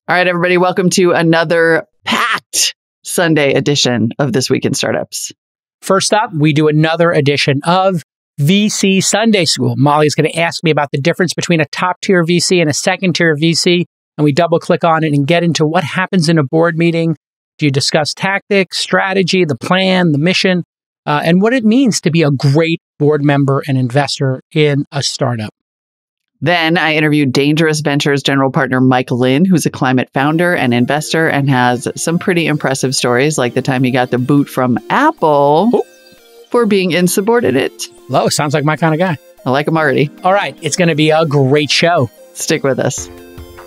All right, everybody, welcome to another packed Sunday edition of This Week in Startups. First up, we do another edition of VC Sunday School. Molly's going to ask me about the difference between a top-tier VC and a second-tier VC, and we double-click on it and get into what happens in a board meeting. Do you discuss tactics, strategy, the plan, the mission, and what it means to be a great board member and investor in a startup. Then I interviewed Dangerous Ventures general partner Mike Lin, who's a climate founder and investor and has some pretty impressive stories, like the time he got the boot from Apple for being insubordinate. Hello, sounds like my kind of guy. I like him already. All right, it's going to be a great show. Stick with us.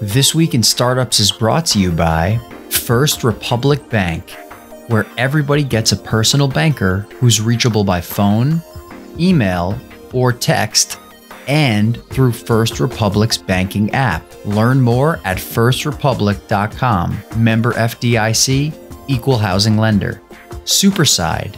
This Week in Startups is brought to you by First Republic Bank, where everybody gets a personal banker who's reachable by phone, email, or text, and through First Republic's banking app. Learn more at firstrepublic.com. Member FDIC, equal housing lender. Superside.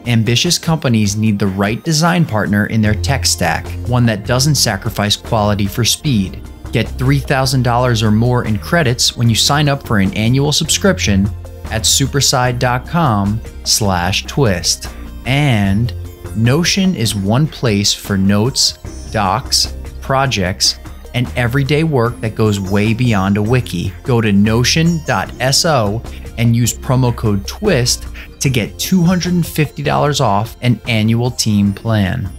Ambitious companies need the right design partner in their tech stack, one that doesn't sacrifice quality for speed. Get $3,000 or more in credits when you sign up for an annual subscription at superside.com/twist. And Notion is one place for notes, docs, projects, and everyday work that goes way beyond a wiki. Go to notion.so and use promo code TWIST to get $250 off an annual team plan.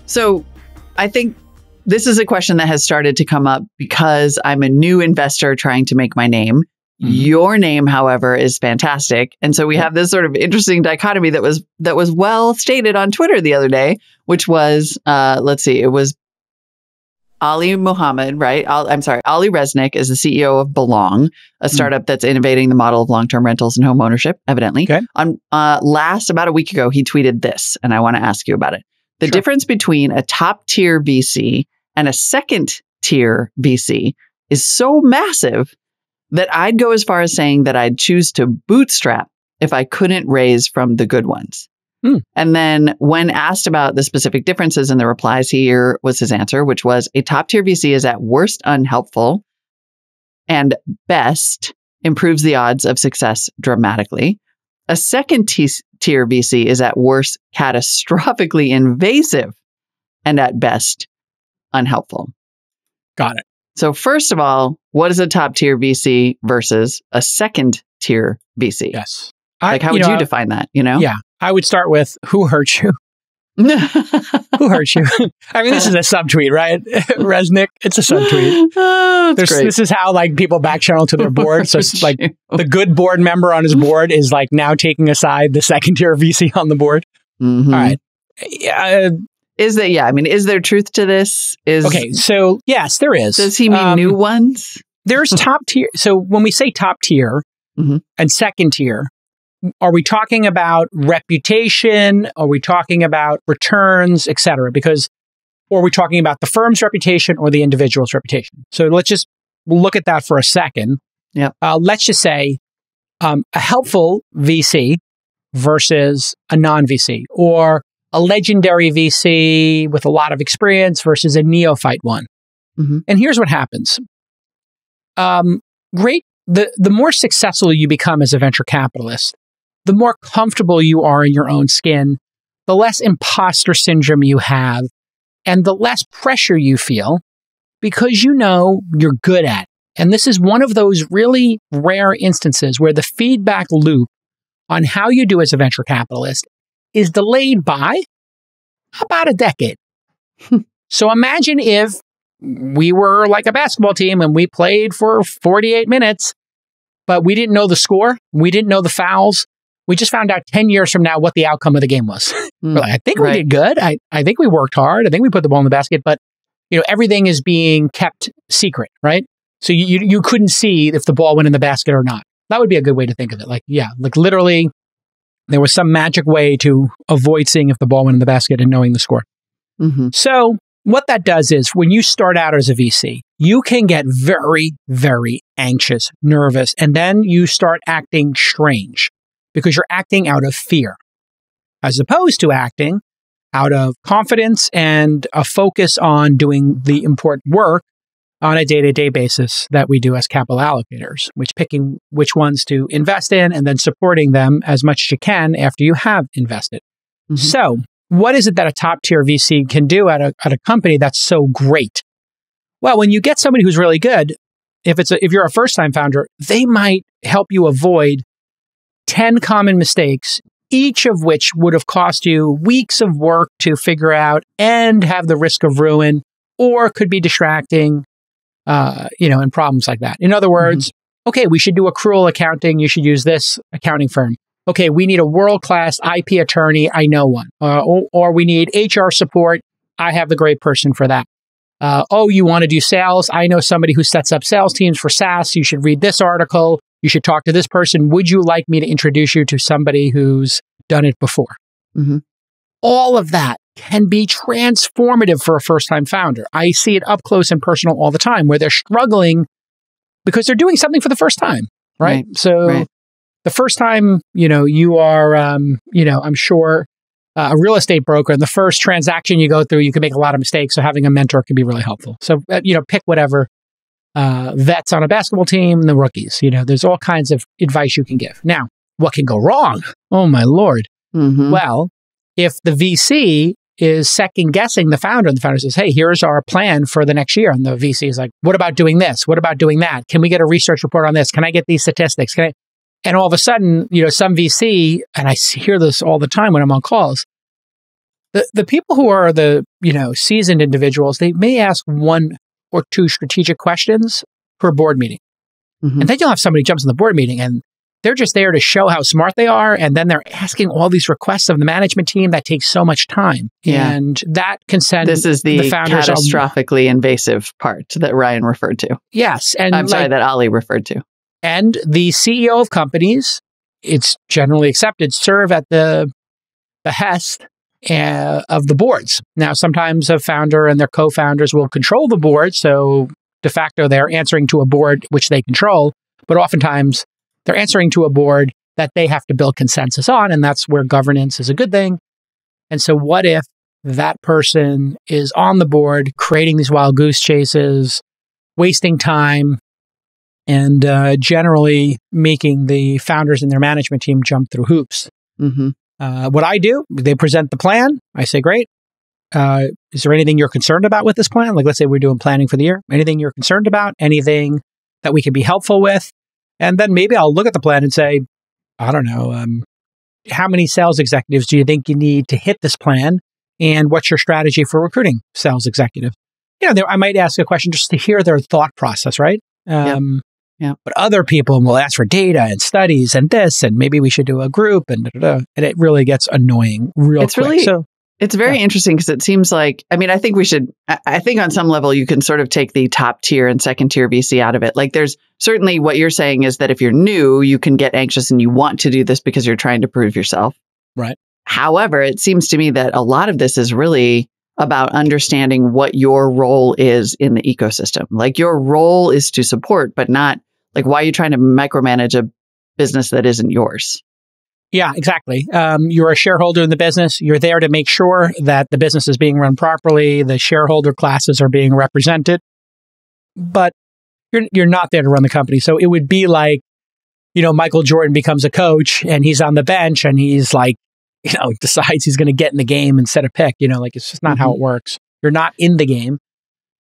So I think this is a question that has started to come up because I'm a new investor trying to make my name. Your name, however, is fantastic. And so we have this sort of interesting dichotomy that was well stated on Twitter the other day, which was, it was Ali Mohammed, right? Ali Resnick is the CEO of Belong, a startup that's innovating the model of long-term rentals and home ownership, evidently. Okay. About a week ago, he tweeted this, and I want to ask you about it. The difference between a top-tier VC and a second-tier VC is so massive that I'd go as far as saying that I'd choose to bootstrap if I couldn't raise from the good ones. And then when asked about the specific differences in the replies, here was his answer, which was a top-tier VC is at worst unhelpful and best improves the odds of success dramatically. A second-tier VC is at worst catastrophically invasive and at best unhelpful. Got it. So first of all, what is a top-tier VC versus a second-tier VC? Yes. How would you define that, Yeah. I would start with, who hurt you? Who hurt you? I mean, this is a subtweet, right? Resnick, it's a subtweet. This is how people back channel to their board. So it's like the good board member on his board is now taking aside the second-tier VC on the board. All right. Is there truth to this? Okay, so yes, there is. Does he mean new ones? There's top tier. So when we say top tier and second tier, are we talking about reputation? Are we talking about returns, et cetera? Or are we talking about the firm's reputation or the individual's reputation? So let's just look at that for a second. Yeah. Let's just say a helpful VC versus a non-VC, or a legendary VC with a lot of experience versus a neophyte one. And here's what happens. The more successful you become as a venture capitalist, the more comfortable you are in your own skin, the less imposter syndrome you have, and the less pressure you feel because you're good at it. And this is one of those really rare instances where the feedback loop on how you do as a venture capitalist is delayed by about a decade. So imagine if we were like a basketball team and we played for 48 minutes, but we didn't know the score. We didn't know the fouls. We just found out 10 years from now what the outcome of the game was. We're like, I think we did good. I think we worked hard. I think we put the ball in the basket, but everything is being kept secret, right? So you couldn't see if the ball went in the basket or not. That would be a good way to think of it. Literally, there was some magic way to avoid seeing if the ball went in the basket and knowing the score. So what that does is when you start out as a VC, you can get very, very anxious, nervous, and then you start acting strange because you're acting out of fear, as opposed to acting out of confidence and a focus on doing the important work on a day-to-day basis that we do as capital allocators, picking which ones to invest in and then supporting them as much as you can after you have invested. Mm-hmm. So what is it that a top-tier VC can do at a company that's so great? Well, when you get somebody who's really good, if you're a first-time founder, they might help you avoid 10 common mistakes, each of which would have cost you weeks of work to figure out and have the risk of ruin, or could be distracting, and problems like that. In other words, okay, we should do accrual accounting. You should use this accounting firm. Okay, we need a world-class IP attorney. I know one. Or we need HR support. I have the great person for that. You want to do sales? I know somebody who sets up sales teams for SaaS. You should read this article. You should talk to this person. Would you like me to introduce you to somebody who's done it before? Mm-hmm. All of that can be transformative for a first-time founder. I see it up close and personal all the time where they're struggling because they're doing something for the first time, right? So the first time, you are, I'm sure a real estate broker, and the first transaction you go through, you can make a lot of mistakes. So having a mentor can be really helpful. So, pick whatever vets on a basketball team, the rookies, there's all kinds of advice you can give. Now, what can go wrong? Oh, my Lord. Mm-hmm. Well, if the VC is second guessing the founder, and the founder says, hey, here's our plan for the next year. And the VC is like, what about doing this? What about doing that? Can we get a research report on this? Can I get these statistics? And all of a sudden, some VC, and I hear this all the time when I'm on calls, the people who are the, seasoned individuals, they may ask one or two strategic questions per board meeting. Mm-hmm. And then you'll have somebody jumps in the board meeting and they're just there to show how smart they are. And then they're asking all these requests of the management team that takes so much time. Yeah. And that can send This is the founders catastrophically invasive part that Ryan referred to. Yes. And I'm sorry, that Ali referred to. And the CEO of companies, it's generally accepted, serve at the behest of the boards. Now, sometimes a founder and their co-founders will control the board. So de facto, they're answering to a board which they control. But oftentimes, they're answering to a board that they have to build consensus on. And that's where governance is a good thing. And so what if that person is on the board creating these wild goose chases, wasting time, and generally making the founders and their management team jump through hoops? Mm-hmm. What I do, they present the plan. I say, great. Is there anything you're concerned about with this plan? Like, let's say we're doing planning for the year. Anything you're concerned about? Anything that we can be helpful with? And then maybe I'll look at the plan and say, I don't know, how many sales executives do you think you need to hit this plan? And what's your strategy for recruiting sales executives? I might ask a question just to hear their thought process, right? Yeah. But other people will ask for data and studies and this, and maybe we should do a group and and it really gets annoying real quick. It's very interesting because it seems like, I think on some level you can sort of take the top tier and second tier VC out of it. Like there's certainly what you're saying is that if you're new, you can get anxious and you want to do this because you're trying to prove yourself. Right. However, it seems to me that a lot of this is really about understanding what your role is in the ecosystem. Like your role is to support, but not like why are you trying to micromanage a business that isn't yours? Yeah, exactly. You're a shareholder in the business. You're there to make sure that the business is being run properly. The shareholder classes are being represented, but you're not there to run the company. So it would be like, Michael Jordan becomes a coach and he's on the bench and he's like, decides he's going to get in the game and set a pick. It's just not how it works. You're not in the game.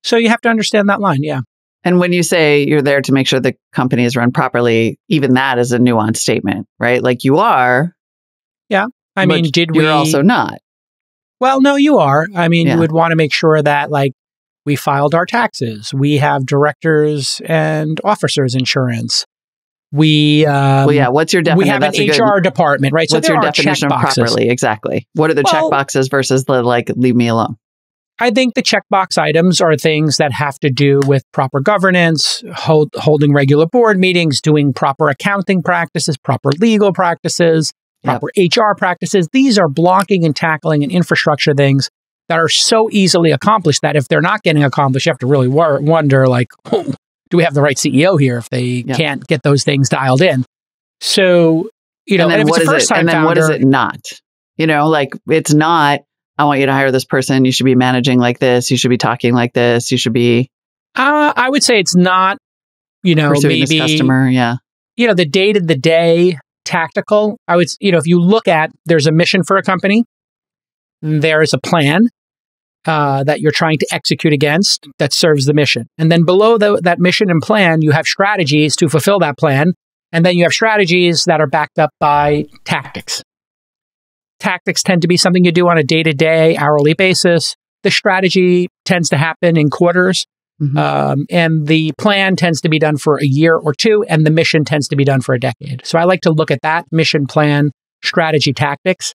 So you have to understand that line. Yeah. And when you say you're there to make sure the company is run properly, even that is a nuanced statement, right? Like you are. Yeah. You're also not. Well, no, you are. You would want to make sure that we filed our taxes. We have directors and officers insurance. What's your definition? We have an HR department, right? So what's your definition of properly? Exactly. What are the check boxes versus the leave me alone? I think the checkbox items are things that have to do with proper governance, holding regular board meetings, doing proper accounting practices, proper legal practices, proper HR practices. These are blocking and tackling and infrastructure things that are so easily accomplished that if they're not getting accomplished, you have to really wonder, do we have the right CEO here if they can't get those things dialed in? So, and if it's a first-time founder, what is it not? It's not, I want you to hire this person. You should be managing like this. You should be talking like this. You should be, I would say it's not, Pursuing maybe, this customer, yeah. The day-to-day tactical. If you look at, there's a mission for a company, there is a plan that you're trying to execute against that serves the mission. And then below that mission and plan, you have strategies to fulfill that plan. And then you have strategies that are backed up by tactics. Tactics tend to be something you do on a day-to-day, hourly basis. The strategy tends to happen in quarters. And the plan tends to be done for a year or two, and the mission tends to be done for a decade. So I like to look at that mission, plan, strategy, tactics.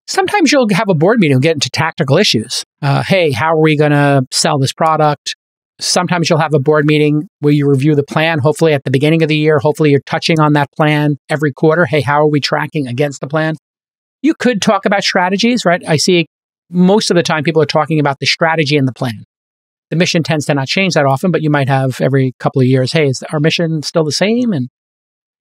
Sometimes you'll have a board meeting and get into tactical issues. Hey, how are we going to sell this product? Sometimes you'll have a board meeting where you review the plan, hopefully at the beginning of the year. Hopefully you're touching on that plan every quarter. Hey, how are we tracking against the plan? You could talk about strategies, right? I see most of the time people are talking about the strategy and the plan. The mission tends to not change that often, but you might have every couple of years, hey, is our mission still the same? And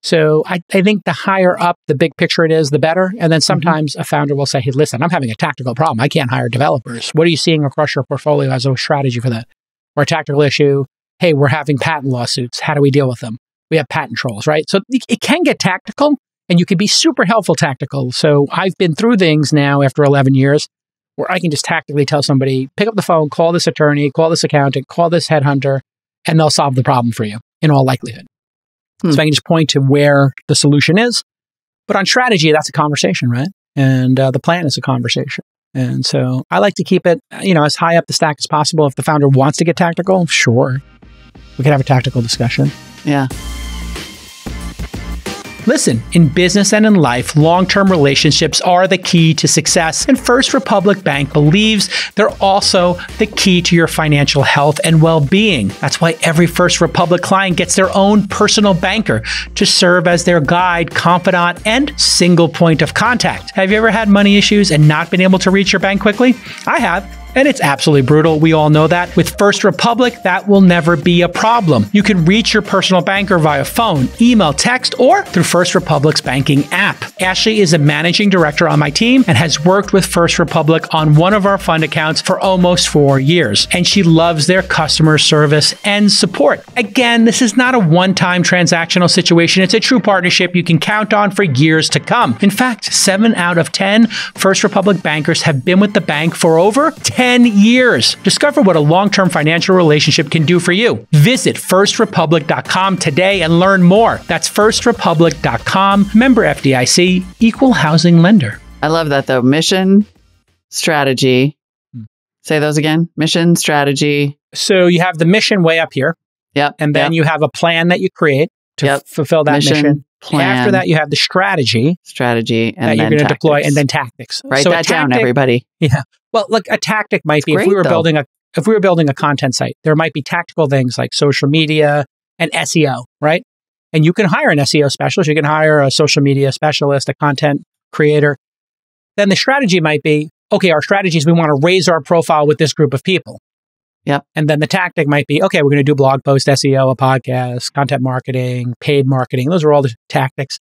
so I think the higher up the big picture it is, the better. And then sometimes a founder will say, hey, listen, I'm having a tactical problem. I can't hire developers. What are you seeing across your portfolio as a strategy for that? Or a tactical issue, hey, we're having patent lawsuits. How do we deal with them? We have patent trolls, right? So it can get tactical, and you can be super helpful tactical. So I've been through things now after 11 years where I can just tactically tell somebody, pick up the phone, call this attorney, call this accountant, call this headhunter, and they'll solve the problem for you in all likelihood. So I can just point to where the solution is. But on strategy, that's a conversation, right? And the plan is a conversation. And so I like to keep it, as high up the stack as possible. If the founder wants to get tactical, sure, we can have a tactical discussion. Yeah. Listen, in business and in life, long-term relationships are the key to success. And First Republic Bank believes they're also the key to your financial health and well-being. That's why every First Republic client gets their own personal banker to serve as their guide, confidant, and single point of contact. Have you ever had money issues and not been able to reach your bank quickly? I have. And it's absolutely brutal. We all know that. With First Republic, that will never be a problem. You can reach your personal banker via phone, email, text, or through First Republic's banking app. Ashley is a managing director on my team and has worked with First Republic on one of our fund accounts for almost 4 years. And she loves their customer service and support. Again, this is not a one-time transactional situation. It's a true partnership you can count on for years to come. In fact, 7 out of 10 First Republic bankers have been with the bank for over 10 years. Discover what a long-term financial relationship can do for you. Visit firstrepublic.com today and learn more. That's firstrepublic.com, member FDIC, equal housing lender. I love that though. Mission, strategy. Say those again. Mission, strategy. So you have the mission way up here. Yep. And then you have a plan that you create to fulfill that mission. Plan. After that, you have the strategy. And that you're going to deploy, and then tactics. Write that down, everybody. Yeah. Well, look, a tactic might be if we were building a content site, there might be tactical things like social media and SEO, right? And you can hire an SEO specialist, you can hire a social media specialist, a content creator. Then the strategy might be, okay, our strategy is we want to raise our profile with this group of people. Yep. And then the tactic might be, okay, we're going to do blog post, SEO, a podcast, content marketing, paid marketing. Those are all the tactics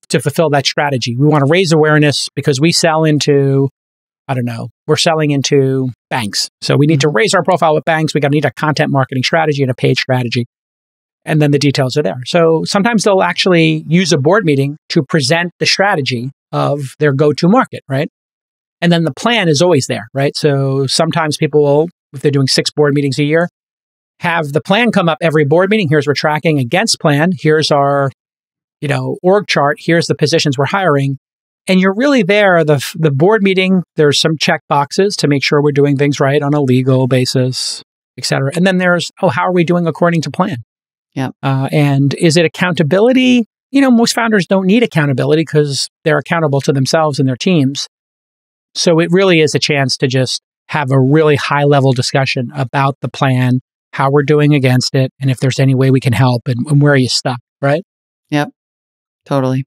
to fulfill that strategy. We want to raise awareness because we sell into, we're selling into banks. So we need to raise our profile with banks. We need a content marketing strategy and a paid strategy. And then the details are there. So sometimes they'll actually use a board meeting to present the strategy of their go-to market, right? And then the plan is always there, right? So sometimes people will, if they're doing 6 board meetings a year, have the plan come up every board meeting. Here's we're tracking against plan. Here's our, org chart. Here's the positions we're hiring. And you're really there. The board meeting, there's some check boxes to make sure we're doing things right on a legal basis, et cetera. And then there's, how are we doing according to plan? Yeah. And is it accountability? Most founders don't need accountability because they're accountable to themselves and their teams. So it really is a chance to just have a really high-level discussion about the plan, how we're doing against it, and if there's any way we can help, and where are you stuck, right? Yep, totally.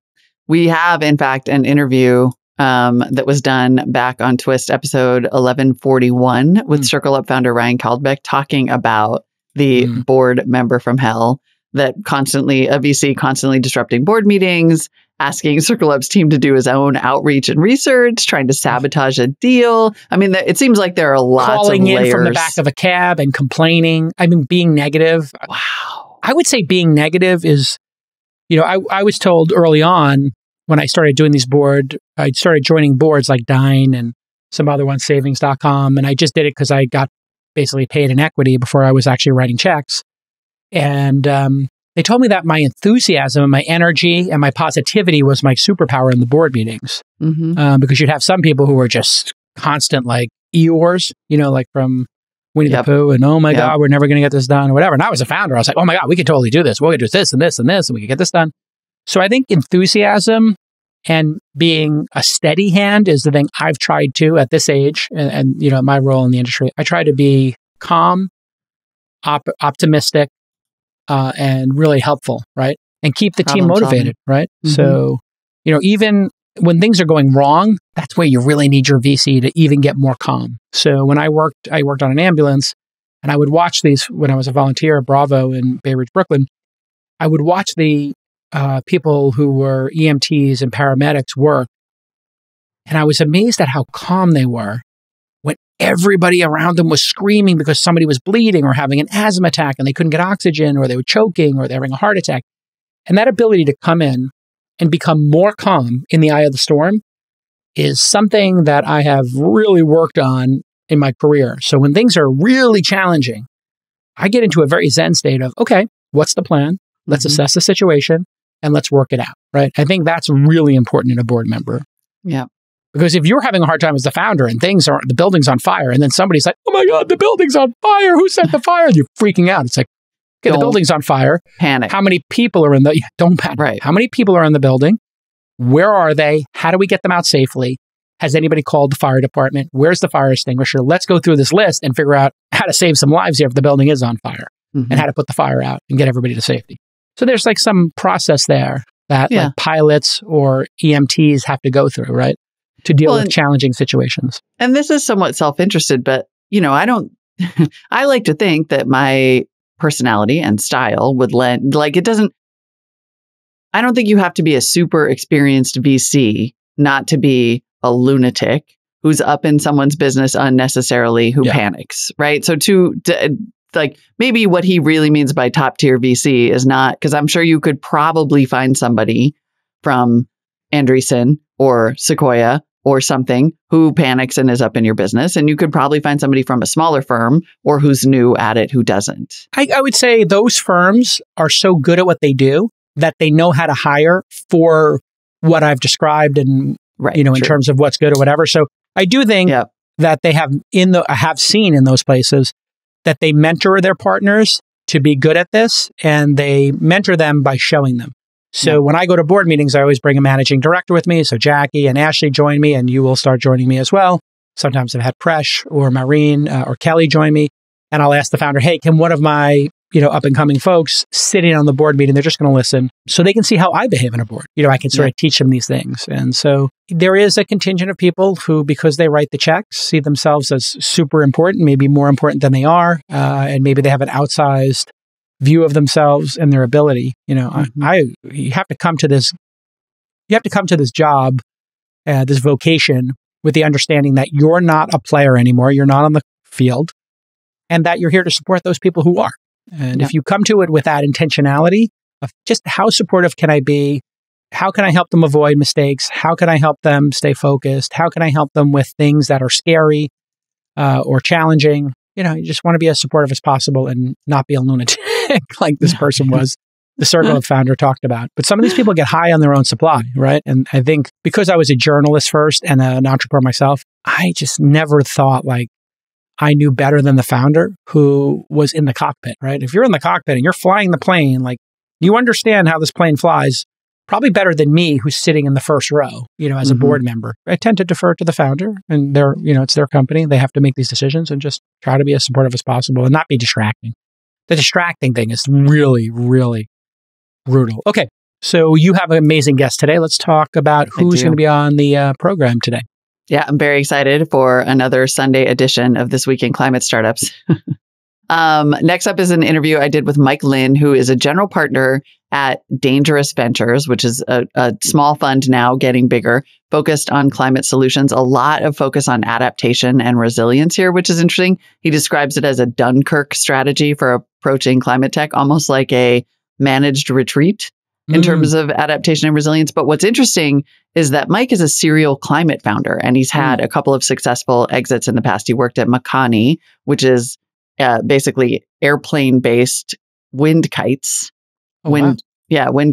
We have, in fact, an interview that was done back on Twist episode 1141 with Circle Up founder Ryan Kaldbeck talking about the board member from hell that a VC constantly disrupting board meetings, asking Circle Up's team to do his own outreach and research, trying to sabotage a deal. I mean, it seems like there are lots of layers. Calling in from the back of a cab and complaining. I mean, being negative. Wow. I would say being negative is, I was told early on when I started doing I started joining boards like Dine and some other ones, savings.com. And I just did it because I got basically paid in equity before I was actually writing checks. And they told me that my enthusiasm and my energy and my positivity was my superpower in the board meetings. Because you'd have some people who were just constant like Eeyores, like from Winnie the Pooh, and oh my God, we're never going to get this done or whatever. And I was a founder. I was like, oh my God, we could totally do this. We're going to do this and this and this, and we could get this done. So I think enthusiasm and being a steady hand is the thing I've tried to at this age and my role in the industry. I try to be calm, optimistic, and really helpful, right? And keep the team motivated, right? So, even when things are going wrong, that's where you really need your VC to even get more calm. So when I worked on an ambulance, and I would watch these when I was a volunteer at Bravo in Bay Ridge, Brooklyn. I would watch the people who were EMTs and paramedics work, and I was amazed at how calm they were when everybody around them was screaming because somebody was bleeding or having an asthma attack and they couldn't get oxygen, or they were choking, or they were having a heart attack. And that ability to come in and become more calm in the eye of the storm is something that I have really worked on in my career. So when things are really challenging, I get into a very Zen state of, okay, what's the plan? Let's assess the situation and let's work it out, right? I think that's really important in a board member. Yeah. Because if you're having a hard time as the founder and the building's on fire, and then somebody's like, oh my God, the building's on fire. Who set the fire? And you're freaking out. It's like, okay, the building's on fire. Panic. How many people are don't panic. Right. How many people are in the building? Where are they? How do we get them out safely? Has anybody called the fire department? Where's the fire extinguisher? Let's go through this list and figure out how to save some lives here if the building is on fire, and how to put the fire out and get everybody to safety. So there's like some process there that like pilots or EMTs have to go through, right? To deal with challenging situations. And this is somewhat self-interested, but I like to think that my personality and style would lend, I don't think you have to be a super experienced VC not to be a lunatic who's up in someone's business unnecessarily, who panics, right? So maybe what he really means by top tier VC is not, because I'm sure you could probably find somebody from Andreessen or Sequoia or something who panics and is up in your business. And you could probably find somebody from a smaller firm or who's new at it who doesn't. I would say those firms are so good at what they do that they know how to hire for what I've described and, in terms of what's good or whatever. So I do think that they I have seen in those places that they mentor their partners to be good at this, and they mentor them by showing them. So when I go to board meetings, I always bring a managing director with me. So Jackie and Ashley join me, and you will start joining me as well. Sometimes I've had Presh or Maureen or Kelly join me, and I'll ask the founder, hey, can one of my up and coming folks sit in on the board meeting? They're just going to listen so they can see how I behave in a board. I can sort of teach them these things. And so there is a contingent of people who, because they write the checks, see themselves as super important, maybe more important than they are. And maybe they have an outsized view of themselves and their ability. You have to come to this job, this vocation, with the understanding that you're not a player anymore. You're not on the field, and that you're here to support those people who are. And if you come to it with that intentionality of just how supportive can I be? How can I help them avoid mistakes? How can I help them stay focused? How can I help them with things that are scary or challenging? You just want to be as supportive as possible and not be a lunatic like this person was, the Circle Up founder talked about. But some of these people get high on their own supply, right? And I think because I was a journalist first and an entrepreneur myself, I just never thought I knew better than the founder who was in the cockpit, right? If you're in the cockpit and you're flying the plane, you understand how this plane flies probably better than me, who's sitting in the first row, as a board member. I tend to defer to the founder, and it's their company. They have to make these decisions, and just try to be as supportive as possible and not be distracting. The distracting thing is really, really brutal. Okay. So you have an amazing guest today. Let's talk about who's going to be on the program today. Yeah, I'm very excited for another Sunday edition of This Week in Climate Startups. Next up is an interview I did with Mike Lin, who is a general partner at Dangerous Ventures, which is a small fund now getting bigger, focused on climate solutions. A lot of focus on adaptation and resilience here, which is interesting. He describes it as a Dunkirk strategy for approaching climate tech, almost like a managed retreat in terms of adaptation and resilience. But what's interesting is that Mike is a serial climate founder, and he's had a couple of successful exits in the past. He worked at Makani, which is basically airplane-based wind kites, wind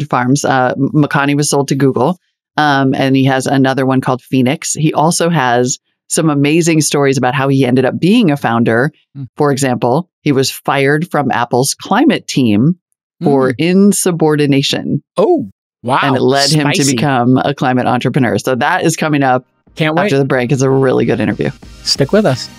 farms. Makani was sold to Google, and he has another one called Fenix. He also has some amazing stories about how he ended up being a founder. For example, he was fired from Apple's climate team for insubordination. Oh, wow. And it led him to become a climate entrepreneur. So that is coming up after the break. It's a really good interview. Stick with us.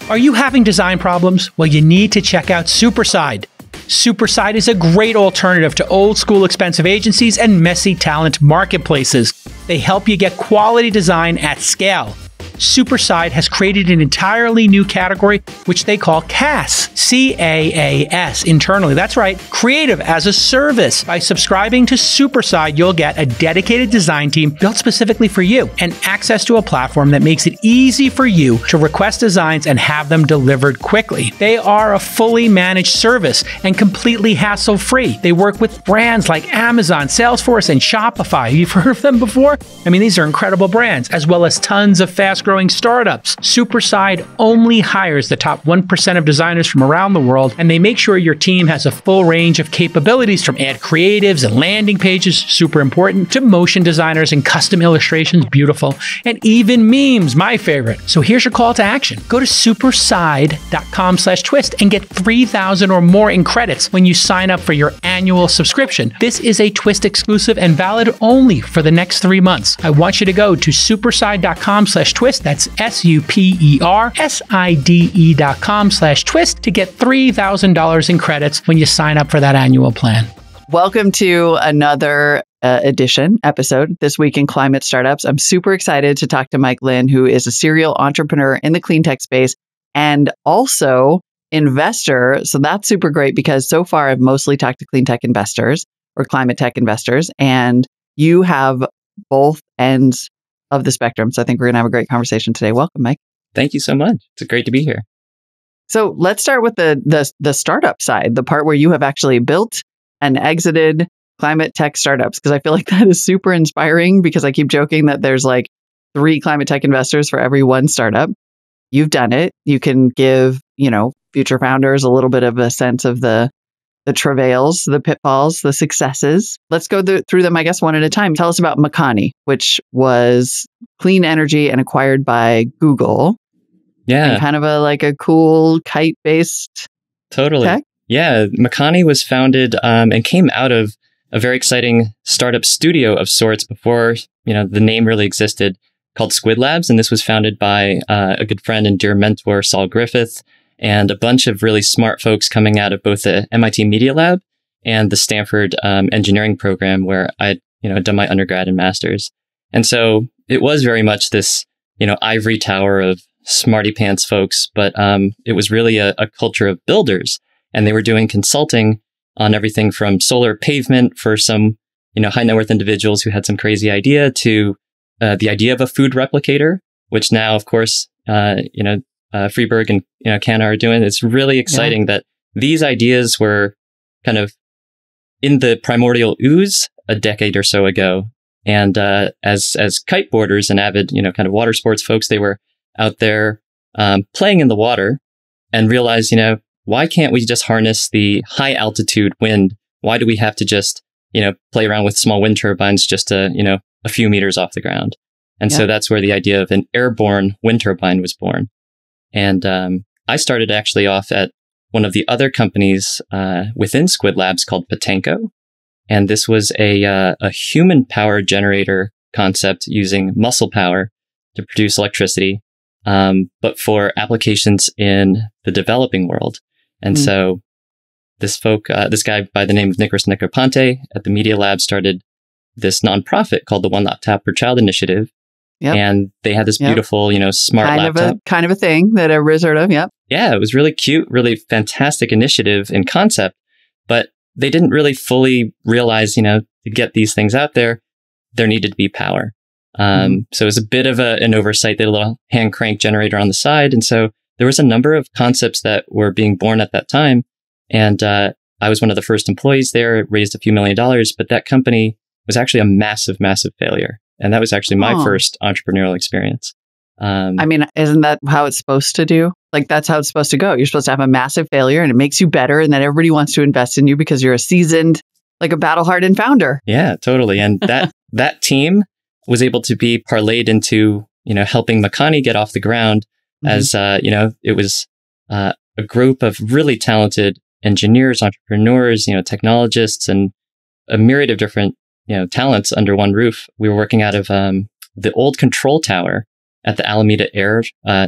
Are you having design problems? Well, you need to check out Superside. Superside is a great alternative to old school expensive agencies and messy talent marketplaces. They help you get quality design at scale. Superside has created an entirely new category, which they call CAS, C-A-A-S, internally. That's right, creative as a service. By subscribing to Superside, you'll get a dedicated design team built specifically for you and access to a platform that makes it easy for you to request designs and have them delivered quickly. They are a fully managed service and completely hassle-free. They work with brands like Amazon, Salesforce, and Shopify. You've heard of them before? I mean, these are incredible brands, as well as tons of fast-growing startups. Superside only hires the top 1% of designers from around the world, and they make sure your team has a full range of capabilities, from ad creatives and landing pages, super important, to motion designers and custom illustrations, beautiful, and even memes, my favorite. So here's your call to action. Go to superside.com/twist and get 3,000 or more in credits when you sign up for your annual subscription. This is a Twist exclusive and valid only for the next 3 months. I want you to go to superside.com/twist. That's superside.com/twist to get $3,000 in credits when you sign up for that annual plan. Welcome to another episode this week in climate startups. I'm super excited to talk to Mike Lin, who is a serial entrepreneur in the clean tech space and also investor. So that's super great, because so far I've mostly talked to clean tech investors or climate tech investors, and you have both ends of the spectrum. So I think we're going to have a great conversation today. Welcome, Mike. Thank you so much. It's great to be here. So let's start with the startup side, the part where you have actually built and exited climate tech startups, because I feel like that is super inspiring, because I keep joking that there's like 3 climate tech investors for every 1 startup. You've done it. You can give, future founders a little bit of a sense of the travails, the pitfalls, the successes. Let's go through them, I guess, one at a time. Tell us about Makani, which was clean energy and acquired by Google. Yeah. And kind of a cool kite-based Totally. tech. Yeah. Makani was founded and came out of a very exciting startup studio of sorts before, the name really existed, called Squid Labs. And this was founded by a good friend and dear mentor, Saul Griffith, and a bunch of really smart folks coming out of both the MIT Media Lab and the Stanford engineering program, where I'd done my undergrad and master's. And so it was very much this, ivory tower of smarty pants folks, but it was really a culture of builders. And they were doing consulting on everything from solar pavement for some, high net worth individuals who had some crazy idea, to the idea of a food replicator, which now, of course, Freeberg and Canna are doing. It's really exciting that these ideas were kind of in the primordial ooze a decade or so ago. And as kiteboarders and avid, kind of water sports folks, they were out there playing in the water and realized, why can't we just harness the high altitude wind? Why do we have to just, play around with small wind turbines just a few meters off the ground? And so that's where the idea of an airborne wind turbine was born. And I started actually off at one of the other companies within Squid Labs called Potenco. And this was a human power generator concept using muscle power to produce electricity, but for applications in the developing world. And so this guy by the name of Nicholas Negroponte at the Media Lab started this nonprofit called the One Laptop Per Child Initiative. Yep. And they had this beautiful, smart laptop. Kind of a thing that everybody's heard of. Yep. yeah, it was really cute, really fantastic initiative in concept, but they didn't really fully realize, to get these things out there needed to be power. So it was a bit of an oversight. They had a little hand crank generator on the side. And so there was a number of concepts that were being born at that time. And I was one of the first employees there. It raised a few $1 million, but that company was actually a massive, massive failure. And that was actually my first entrepreneurial experience. Isn't that how it's supposed to do? Like, that's how it's supposed to go. You're supposed to have a massive failure and it makes you better. And then everybody wants to invest in you because you're a seasoned, like a battle-hardened founder. Yeah, totally. And that team was able to be parlayed into, helping Makani get off the ground as, it was a group of really talented engineers, entrepreneurs, technologists, and a myriad of different, talents under one roof. We were working out of the old control tower at the Alameda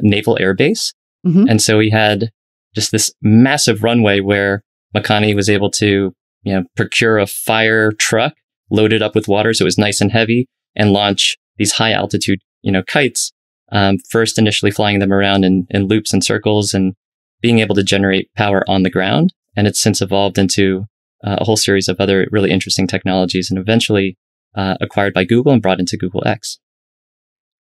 Naval Air Base. And so we had just this massive runway where Makani was able to, procure a fire truck loaded up with water, so it was nice and heavy, and launch these high altitude, kites, first initially flying them around in loops and circles and being able to generate power on the ground. And it's since evolved into a whole series of other really interesting technologies and eventually acquired by Google and brought into Google X.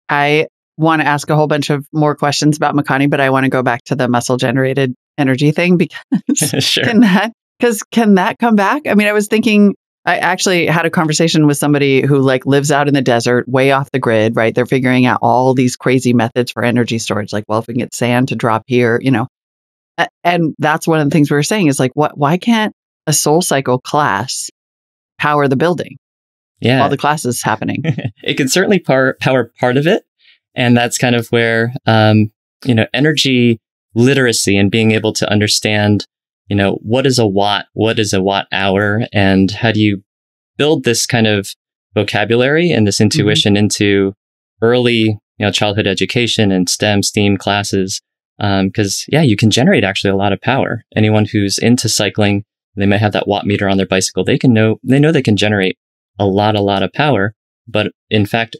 I want to ask a whole bunch of more questions about Makani, but I want to go back to the muscle generated energy thing because Sure. can that come back? I mean, I was thinking, I actually had a conversation with somebody who lives out in the desert, way off the grid, right? They're figuring out all these crazy methods for energy storage. Like, well, if we can get sand to drop here, and that's one of the things we were saying is why can't a Soul Cycle class power the building? Yeah. While the class is happening. It can certainly power part of it. And that's kind of where, energy literacy and being able to understand, what is a watt, what is a watt hour, and how do you build this kind of vocabulary and this intuition into early, childhood education and STEAM classes. Because you can generate actually a lot of power. Anyone who's into cycling, they may have that watt meter on their bicycle. They know they can generate a lot of power. But in fact,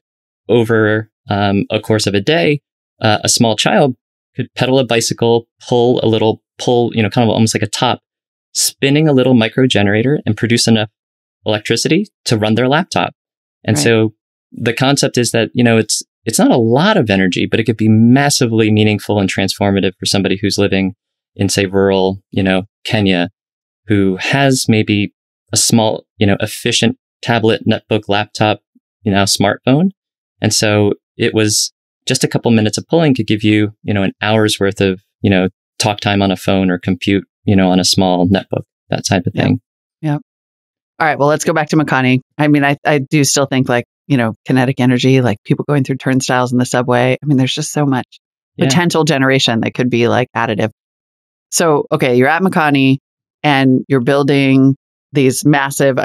over a course of a day, a small child could pedal a bicycle, pull, kind of almost like a top, spinning a little micro generator and produce enough electricity to run their laptop. And so the concept is that, it's not a lot of energy, but it could be massively meaningful and transformative for somebody who's living in, say, rural, Kenya, who has maybe a small, efficient tablet, netbook, laptop, smartphone. And so it was just a couple minutes of pulling could give you, an hour's worth of, talk time on a phone or compute, on a small netbook, that type of thing. Yeah. All right. Well, let's go back to Makani. I mean, I do still think kinetic energy, like people going through turnstiles in the subway. I mean, there's just so much potential generation that could be additive. So, okay, you're at Makani and you're building these massive,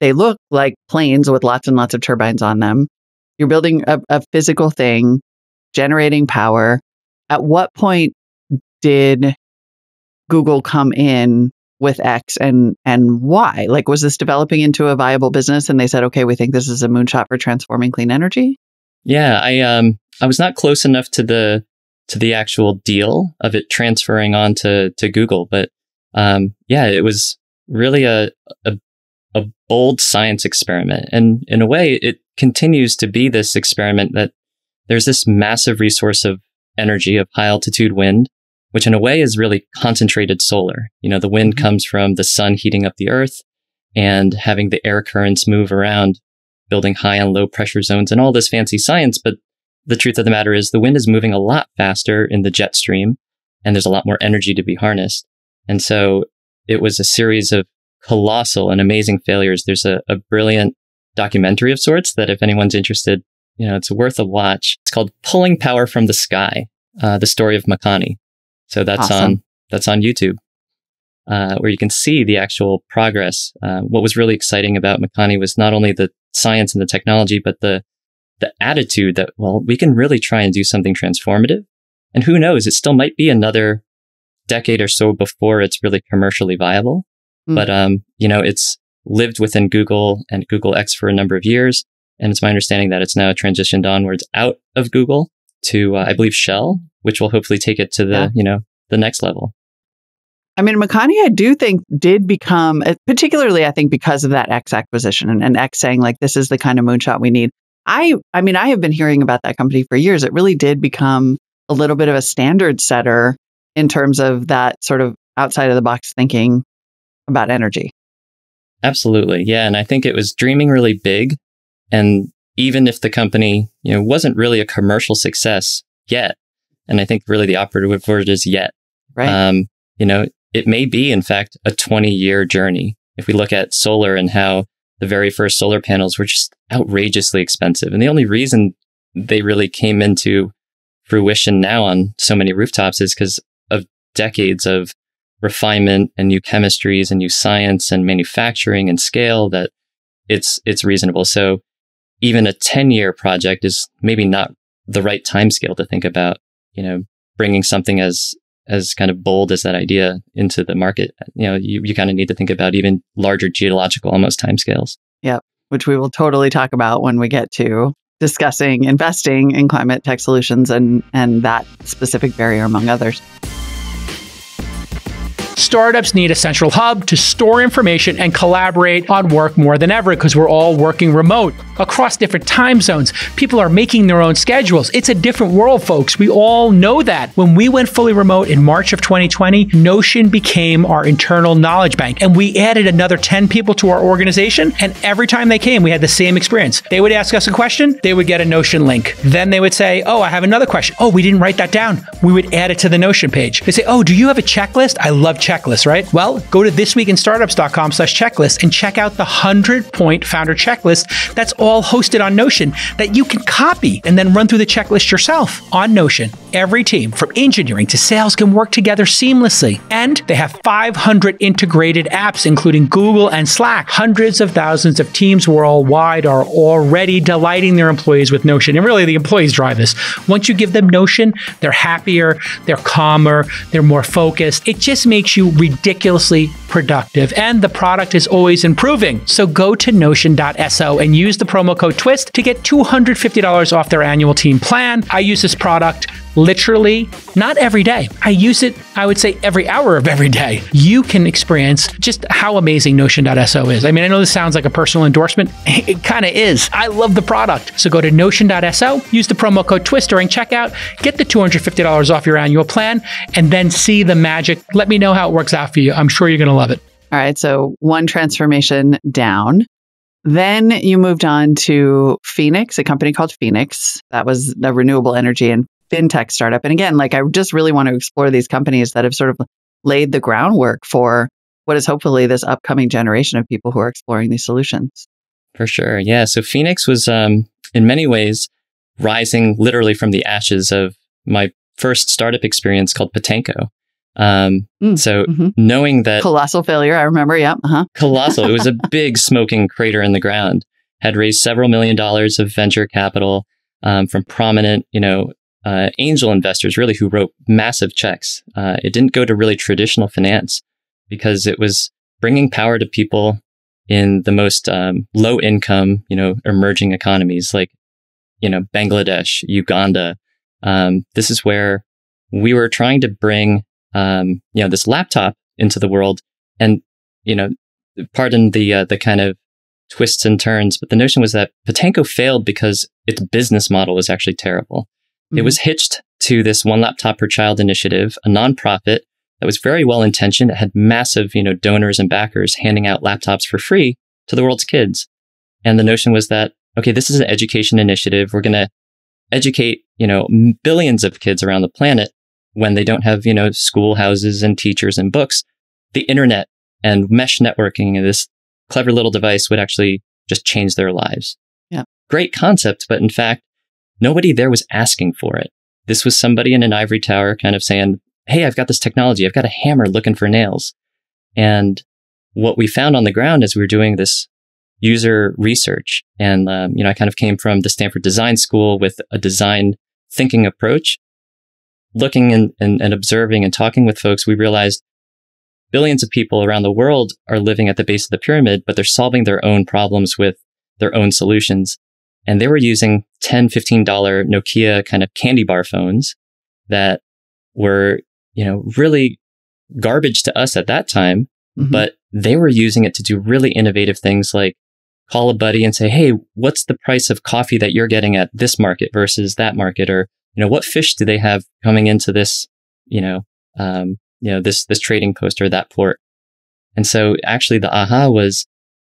they look like planes with lots and lots of turbines on them. You're building a physical thing, generating power. At what point did Google come in with X and why? Was this developing into a viable business and they said, okay, we think this is a moonshot for transforming clean energy? Yeah, I was not close enough to the actual deal of it transferring on to Google, but it was really a bold science experiment. And in a way, it continues to be this experiment that there's this massive resource of energy of high altitude wind, which in a way is really concentrated solar. The wind comes from the sun heating up the earth and having the air currents move around, building high and low pressure zones and all this fancy science. But the truth of the matter is the wind is moving a lot faster in the jet stream and there's a lot more energy to be harnessed. And so it was a series of colossal and amazing failures. There's a brilliant documentary of sorts that if anyone's interested, it's worth a watch. It's called Pulling Power from the Sky, the story of Makani. So that's awesome. that's on YouTube, where you can see the actual progress. What was really exciting about Makani was not only the science and the technology, but the attitude that, well, we can really try and do something transformative. And who knows, it still might be another decade or so before it's really commercially viable. But, it's lived within Google and Google X for a number of years. And it's my understanding that it's now transitioned onwards out of Google to, I believe, Shell, which will hopefully take it to the, the next level. I mean, Makani, I do think did become, particularly I think because of that X acquisition and X saying like, this is the kind of moonshot we need. I mean, I have been hearing about that company for years. It really did become a little bit of a standard setter in terms of that sort of outside of the box thinking about energy. Absolutely. Yeah. And I think it was dreaming really big. And even if the company, wasn't really a commercial success yet, and I think really the operative word is yet, right. It may be, in fact, a 20-year journey. If we look at solar and how the very first solar panels were just outrageously expensive. And the only reason they really came into fruition now on so many rooftops is because of decades of refinement and new chemistries and new science and manufacturing and scale that it's reasonable. So even a 10-year project is maybe not the right time scale to think about, bringing something as kind of bold as that idea into the market. You kind of need to think about even larger geological almost timescales. Yeah, which we will totally talk about when we get to discussing investing in climate tech solutions and that specific barrier, among others. Startups need a central hub to store information and collaborate on work more than ever because we're all working remote across different time zones. People are making their own schedules. It's a different world, folks. We all know that. When we went fully remote in March of 2020, Notion became our internal knowledge bank. And we added another 10 people to our organization. And every time they came, we had the same experience. They would ask us a question. They would get a Notion link. Then they would say, oh, I have another question. Oh, we didn't write that down. We would add it to the Notion page. They say, oh, do you have a checklist? I love checklists, right? Well, go to thisweekinstartups.com/checklist and check out the 100-point founder checklist. That's all hosted on Notion that you can copy and then run through the checklist yourself on Notion. Every team from engineering to sales can work together seamlessly. And they have 500 integrated apps, including Google and Slack. Hundreds of thousands of teams worldwide are already delighting their employees with Notion. And really, the employees drive this. Once you give them Notion, they're happier, they're calmer, they're more focused. It just makes you ridiculously productive. And the product is always improving. So go to notion.so and use the promo code TWIST to get $250 off their annual team plan. I use this product literally not every day. I use it, I would say, every hour of every day. You can experience just how amazing Notion.so is. I mean, I know this sounds like a personal endorsement. It kind of is. I love the product. So go to Notion.so, use the promo code TWIST during checkout, get the $250 off your annual plan, and then see the magic. Let me know how it works out for you. I'm sure you're going to love it. All right. So one transformation down. Then you moved on to Fenix, a company called Fenix. That was the renewable energy and fintech startup. And again, I just really want to explore these companies that have sort of laid the groundwork for what is hopefully this upcoming generation of people who are exploring these solutions. For sure. Yeah. So Fenix was, in many ways, rising literally from the ashes of my first startup experience called Potenco. Knowing that... Colossal failure, I remember, yeah. Colossal. It was a big smoking crater in the ground. Had raised several $1 million of venture capital from prominent, angel investors, really, who wrote massive checks. It didn't go to really traditional finance because it was bringing power to people in the most low income, emerging economies like, Bangladesh, Uganda. This is where we were trying to bring this laptop into the world. And, pardon the kind of twists and turns, but the notion was that Potenco failed because its business model was actually terrible. Mm-hmm. It was hitched to this one laptop per child initiative, a nonprofit that was very well intentioned. It had massive, donors and backers handing out laptops for free to the world's kids. And the notion was that, okay, this is an education initiative. We're going to educate, billions of kids around the planet when they don't have, schoolhouses and teachers and books. The internet and mesh networking and this clever little device would actually just change their lives. Yeah. Great concept, but in fact, nobody there was asking for it. This was somebody in an ivory tower kind of saying, hey, I've got this technology. I've got a hammer looking for nails. And what we found on the ground as we were doing this user research, and, I kind of came from the Stanford Design School with a design thinking approach. Looking and observing and talking with folks, we realized billions of people around the world are living at the base of the pyramid, but they're solving their own problems with their own solutions. And they were using $10, $15 Nokia kind of candy bar phones that were really garbage to us at that time, but they were using it to do really innovative things like call a buddy and say, hey, what's the price of coffee that you're getting at this market versus that market? Or, what fish do they have coming into this, this trading post or that port? And so actually the aha was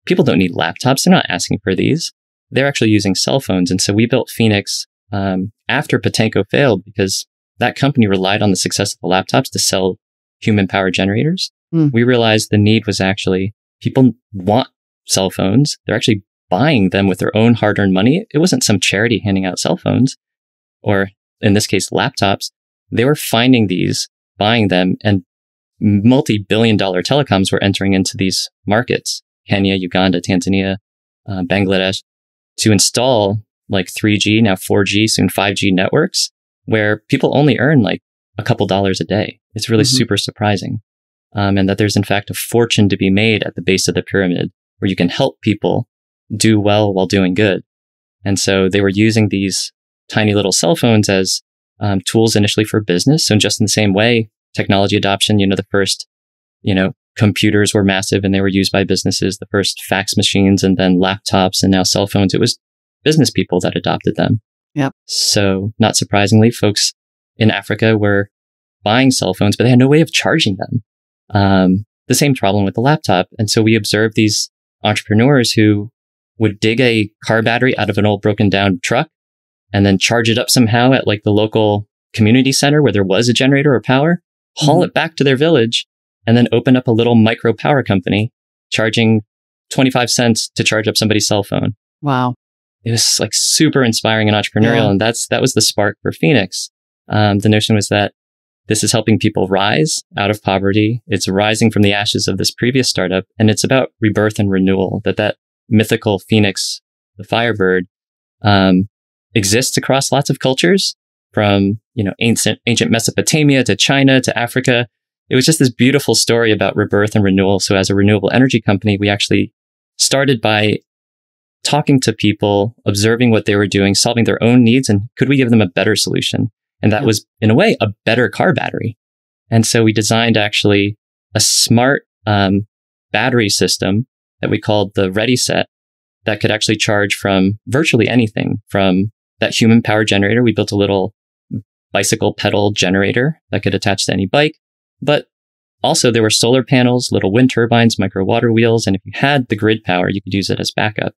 people don't need laptops. They're not asking for these. They're actually using cell phones. And so we built Fenix after Potenco failed because that company relied on the success of the laptops to sell human power generators. We realized the need was actually people want cell phones. They're actually buying them with their own hard-earned money. It wasn't some charity handing out cell phones, or in this case, laptops. They were finding these, buying them, and multi-billion-dollar telecoms were entering into these markets, Kenya, Uganda, Tanzania, Bangladesh, to install like 3G, now 4G, soon 5G networks, where people only earn like a couple dollars a day. It's really super surprising. And that there's in fact a fortune to be made at the base of the pyramid where you can help people do well while doing good. And so they were using these tiny little cell phones as tools initially for business. So just in the same way, technology adoption, the first, computers were massive and they were used by businesses, the first fax machines and then laptops and now cell phones. It was business people that adopted them. Yep. So not surprisingly, folks in Africa were buying cell phones, but they had no way of charging them. The same problem with the laptop. And so we observed these entrepreneurs who would dig a car battery out of an old broken down truck and then charge it up somehow at like the local community center where there was a generator or power, haul it back to their village, and then open up a little micro power company charging 25 cents to charge up somebody's cell phone. Wow. It was like super inspiring and entrepreneurial. And that was the spark for Fenix. The notion was that this is helping people rise out of poverty. It's rising from the ashes of this previous startup. And it's about rebirth and renewal, that mythical Phoenix, the Firebird, exists across lots of cultures from, ancient Mesopotamia to China to Africa. It was just this beautiful story about rebirth and renewal. So as a renewable energy company, we actually started by talking to people, observing what they were doing, solving their own needs, and could we give them a better solution? And that was, in a way, a better car battery. And so we designed actually a smart battery system that we called the Ready Set that could actually charge from virtually anything. From that human power generator, we built a little bicycle pedal generator that could attach to any bike. But also there were solar panels, little wind turbines, micro water wheels. And if you had the grid power, you could use it as backup.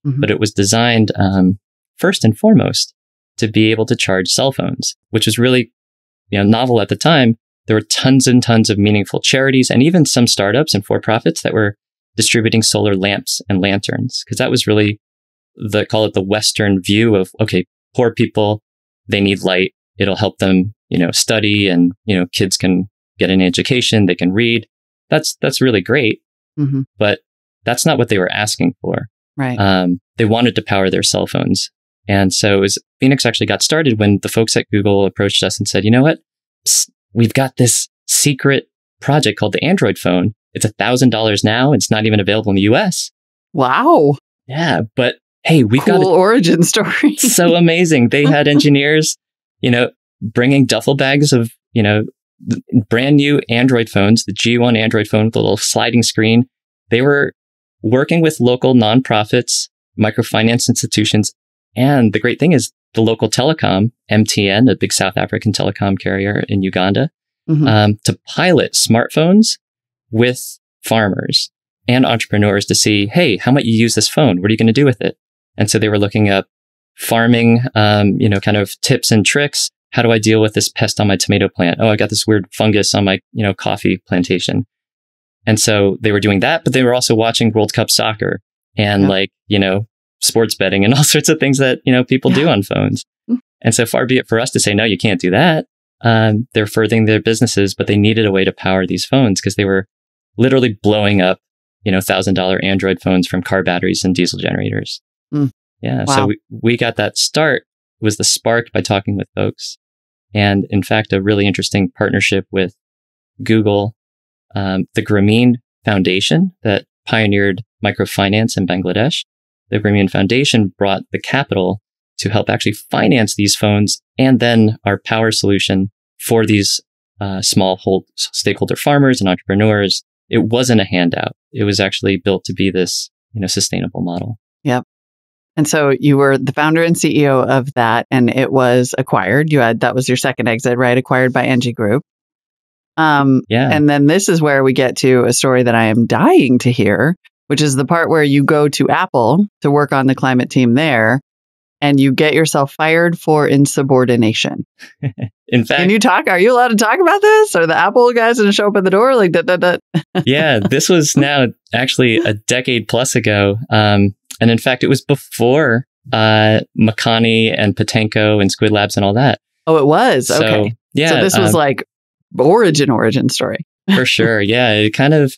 But it was designed first and foremost to be able to charge cell phones, which was really novel at the time. There were tons and tons of meaningful charities and even some startups and for-profits that were distributing solar lamps and lanterns, because that was really call it the Western view of, okay, poor people, they need light. It'll help them, study, and, kids can get an education, they can read. That's really great. But that's not what they were asking for. Right. They wanted to power their cell phones. And so Fenix actually got started when the folks at Google approached us and said, you know what? Psst, we've got this secret project called the Android phone. It's $1,000 now. It's not even available in the US. Wow. Yeah. But hey, we've cool got origin story. So amazing. They had engineers, bringing duffel bags of, brand new Android phones, the G1 Android phone with a little sliding screen. They were working with local nonprofits, microfinance institutions. And the great thing is the local telecom, MTN, a big South African telecom carrier in Uganda, to pilot smartphones with farmers and entrepreneurs to see, hey, how might you use this phone? What are you going to do with it? And so they were looking up farming, kind of tips and tricks. How do I deal with this pest on my tomato plant? Oh, I got this weird fungus on my, coffee plantation. And so they were doing that, but they were also watching World Cup soccer and sports betting and all sorts of things that, people do on phones. And so far be it for us to say, no, you can't do that. They're furthering their businesses, but they needed a way to power these phones because they were literally blowing up, $1,000 Android phones from car batteries and diesel generators. Yeah. Wow. So we got that start. It was the spark by talking with folks. And in fact, a really interesting partnership with Google, the Grameen Foundation that pioneered microfinance in Bangladesh. The Grameen Foundation brought the capital to help actually finance these phones and then our power solution for these stakeholder farmers and entrepreneurs. It wasn't a handout. It was actually built to be this, sustainable model. Yep. And so you were the founder and CEO of that, and it was acquired. That was your second exit, right? Acquired by NG Group. Yeah. And then this is where we get to a story that I am dying to hear, which is the part where you go to Apple to work on the climate team there, and you get yourself fired for insubordination. In fact, can you talk? Are you allowed to talk about this? Are the Apple guys going to show up at the door like that? Yeah, this was now actually a decade plus ago. And in fact, it was before Makani and Potenco and Squid Labs and all that. Oh, it was? So, okay. Yeah. So this was like origin story. For sure. Yeah. It kind of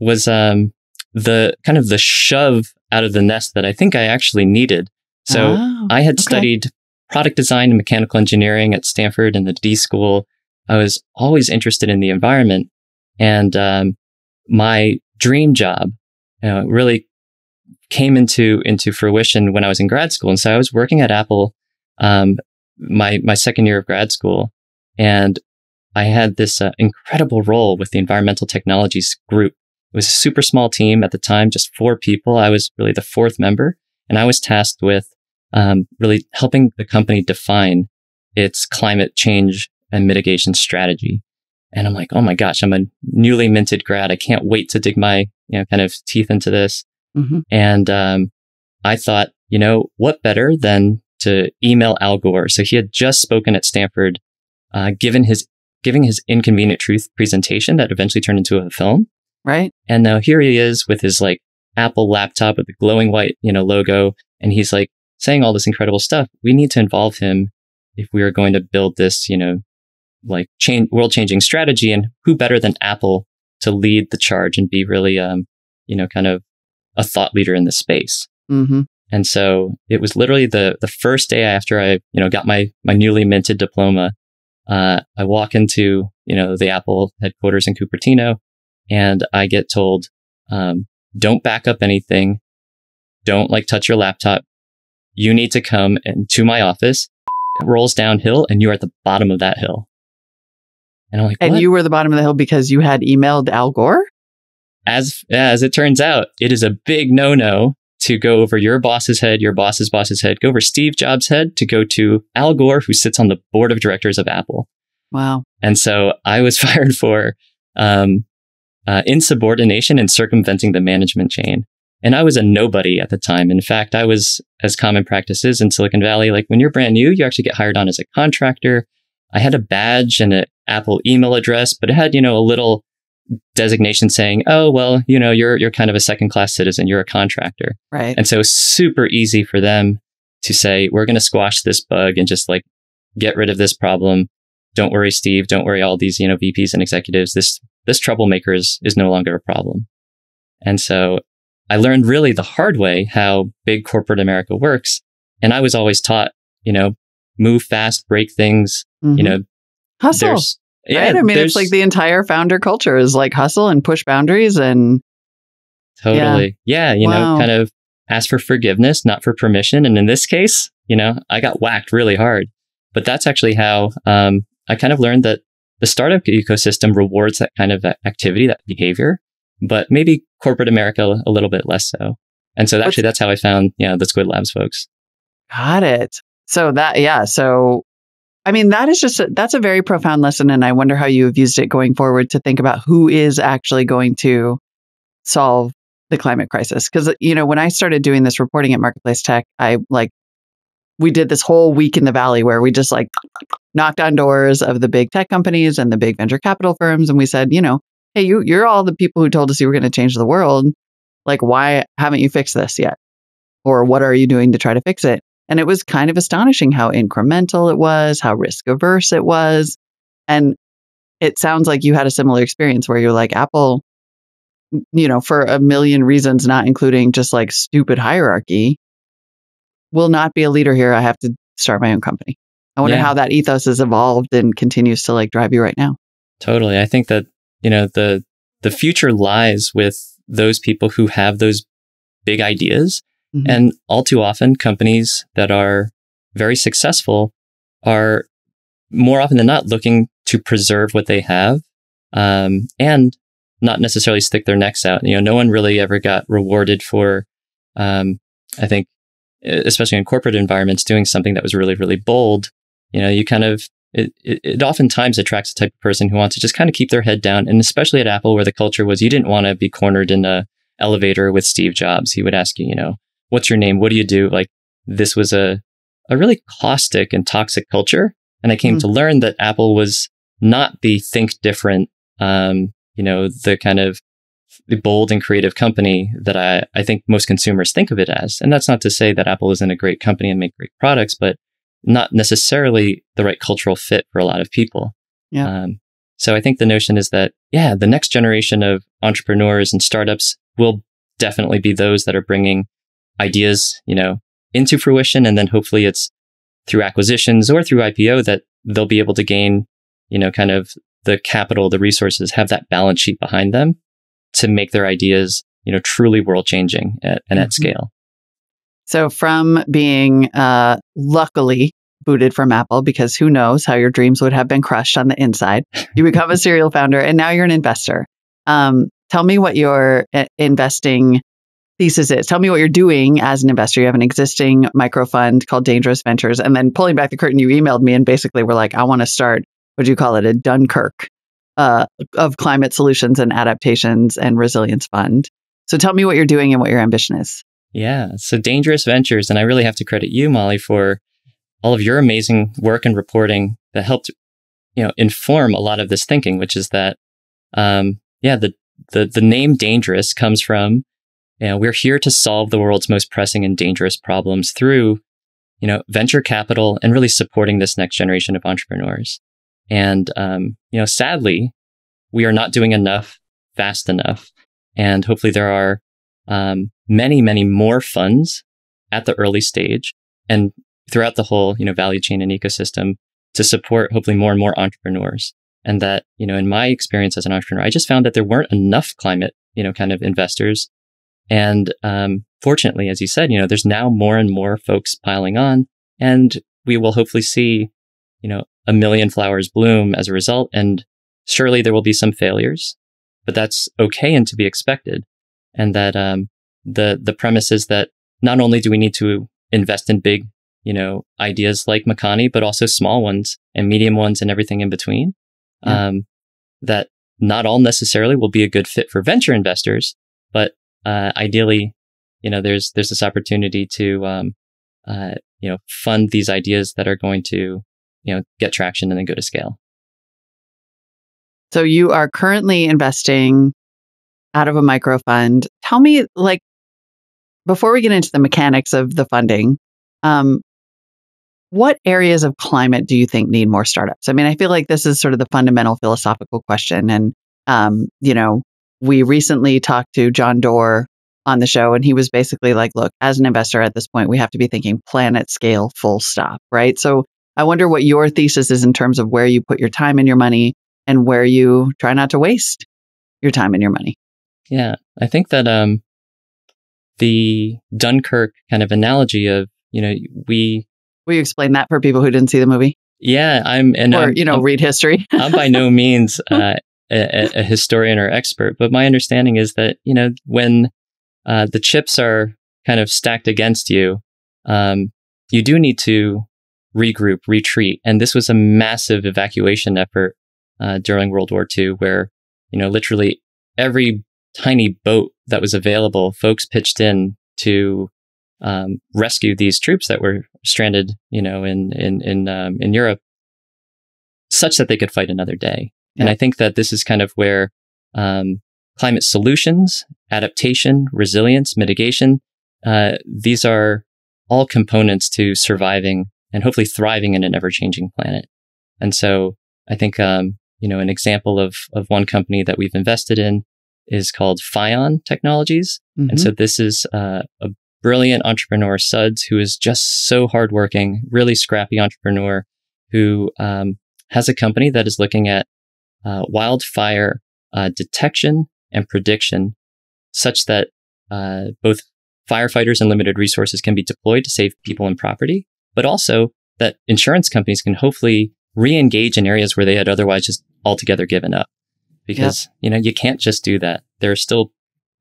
was the shove out of the nest that I think I actually needed. So I had studied product design and mechanical engineering at Stanford and the D School. I was always interested in the environment. And my dream job really came into fruition when I was in grad school. And so I was working at Apple my second year of grad school. And I had this incredible role with the environmental technologies group. It was a super small team at the time, just 4 people. I was really the 4th member. And I was tasked with really helping the company define its climate change and mitigation strategy. And I'm like, oh my gosh, I'm a newly minted grad. I can't wait to dig my kind of teeth into this. Mm-hmm. And I thought, what better than to email Al Gore? So he had just spoken at Stanford, giving his Inconvenient Truth presentation that eventually turned into a film. Right. And now here he is with his like Apple laptop with the glowing white, logo. And he's like saying all this incredible stuff. We need to involve him if we are going to build this, like world changing strategy. And who better than Apple to lead the charge and be really, kind of a thought leader in this space. Mm-hmm. And so it was literally the first day after I, got my newly minted diploma. I walk into, the Apple headquarters in Cupertino, and I get told, don't back up anything. Don't touch your laptop. You need to come to my office. It rolls downhill and you're at the bottom of that hill. And I'm like, what? And you were the bottom of the hill because you had emailed Al Gore? As it turns out, it is a big no-no to go over your boss's head, your boss's boss's head, go over Steve Jobs' head, to go to Al Gore, who sits on the board of directors of Apple. Wow. And so I was fired for insubordination and circumventing the management chain. And I was a nobody at the time. In fact, I was, as common practices in Silicon Valley, like when you're brand new, you actually get hired on as a contractor. I had a badge and an Apple email address, but it had, a little designation saying, oh, well, you're kind of a second-class citizen. You're a contractor. Right. And so super easy for them to say, we're going to squash this bug and just get rid of this problem. Don't worry, Steve. Don't worry, all these, VPs and executives. This troublemaker is no longer a problem. And so I learned really the hard way how big corporate America works. And I was always taught, move fast, break things, Mm-hmm. Hustle. Yeah, right? I mean, it's like the entire founder culture is like hustle and push boundaries and... Totally. Yeah, Wow. kind of ask for forgiveness, not for permission. And in this case, I got whacked really hard. But that's actually how I kind of learned that the startup ecosystem rewards that kind of activity, that behavior, but maybe corporate America a little bit less so. And so actually that's how I found, the Squid Labs folks. Got it. So I mean, that's a very profound lesson. And I wonder how you have used it going forward to think about who is actually going to solve the climate crisis. Because, when I started doing this reporting at Marketplace Tech, we did this whole week in the Valley where we just knocked on doors of the big tech companies and the big venture capital firms. And we said, hey, you're all the people who told us you were going to change the world. Why haven't you fixed this yet? Or what are you doing to try to fix it? And it was kind of astonishing how incremental it was, how risk averse it was. And it sounds like you had a similar experience where you're like, Apple, for a million reasons, not including just stupid hierarchy, will not be a leader here. I have to start my own company. I wonder how that ethos has evolved and continues to drive you right now. Totally. I think that, the future lies with those people who have those big ideas. Mm-hmm. And all too often, companies that are very successful are more often than not looking to preserve what they have, and not necessarily stick their necks out. No one really ever got rewarded for, I think, especially in corporate environments, doing something that was really, really bold. You kind of, it oftentimes attracts a type of person who wants to just kind of keep their head down. And especially at Apple, where the culture was, you didn't want to be cornered in a elevator with Steve Jobs. He would ask you, what's your name? What do you do? Like, this was a really caustic and toxic culture. And I came to learn that Apple was not the think different, the kind of the bold and creative company that I think most consumers think of it as. And that's not to say that Apple isn't a great company and make great products, but not necessarily the right cultural fit for a lot of people. Yeah. So I think the notion is that, the next generation of entrepreneurs and startups will definitely be those that are bringing ideas, into fruition. And then hopefully it's through acquisitions or through IPO that they'll be able to gain, kind of the capital, the resources, have that balance sheet behind them to make their ideas, truly world changing and at scale. So from being luckily booted from Apple, because who knows how your dreams would have been crushed on the inside, you become a serial founder and now you're an investor. Tell me what your investing thesis is. Tell me what you're doing as an investor. You have an existing micro fund called Dangerous Ventures. And then pulling back the curtain, you emailed me and basically were like, I want to start, what do you call it? A Dunkirk of climate solutions and adaptations and resilience fund. So tell me what you're doing and what your ambition is. Yeah. So Dangerous Ventures. And I really have to credit you, Molly, for all of your amazing work and reporting that helped, inform a lot of this thinking, which is that, the name Dangerous comes from, we're here to solve the world's most pressing and dangerous problems through, venture capital and really supporting this next generation of entrepreneurs. And, sadly, we are not doing enough fast enough. And hopefully there are many, many more funds at the early stage and throughout the whole, value chain and ecosystem to support hopefully more and more entrepreneurs. And that, in my experience as an entrepreneur, I just found that there weren't enough climate, kind of investors. And fortunately, as you said, there's now more and more folks piling on, and we will hopefully see, 1 million flowers bloom as a result. And surely there will be some failures, but that's okay and to be expected. And that the premise is that not only do we need to invest in big, ideas like Makani, but also small ones and medium ones and everything in between. That not all necessarily will be a good fit for venture investors, but ideally, there's this opportunity to fund these ideas that are going to get traction and then go to scale. So you are currently investing out of a micro fund. Tell me, before we get into the mechanics of the funding, what areas of climate do you think need more startups? I mean, I feel like this is sort of the fundamental philosophical question. And, we recently talked to John Doerr on the show, and he was basically like, look, as an investor at this point, we have to be thinking planet scale, full stop, right? So I wonder what your thesis is in terms of where you put your time and your money and where you try not to waste your time and your money. Yeah, I think that the Dunkirk kind of analogy of, Will you explain that for people who didn't see the movie? Yeah, I'm read history. I'm by no means a historian or expert, but my understanding is that, when the chips are kind of stacked against you, you do need to regroup, retreat. And this was a massive evacuation effort during World War II, where, literally every tiny boat that was available, folks pitched in to rescue these troops that were stranded, in Europe, such that they could fight another day. Yeah. And I think that this is kind of where climate solutions, adaptation, resilience, mitigation, these are all components to surviving and hopefully thriving in an ever-changing planet. And so I think, an example of one company that we've invested in is called Fion Technologies. Mm-hmm. And so this is a brilliant entrepreneur, Suds, who is just so hardworking, really scrappy entrepreneur who has a company that is looking at wildfire detection and prediction, such that both firefighters and limited resources can be deployed to save people and property, but also that insurance companies can hopefully re-engage in areas where they had otherwise just altogether given up. Because, you can't just do that. There are still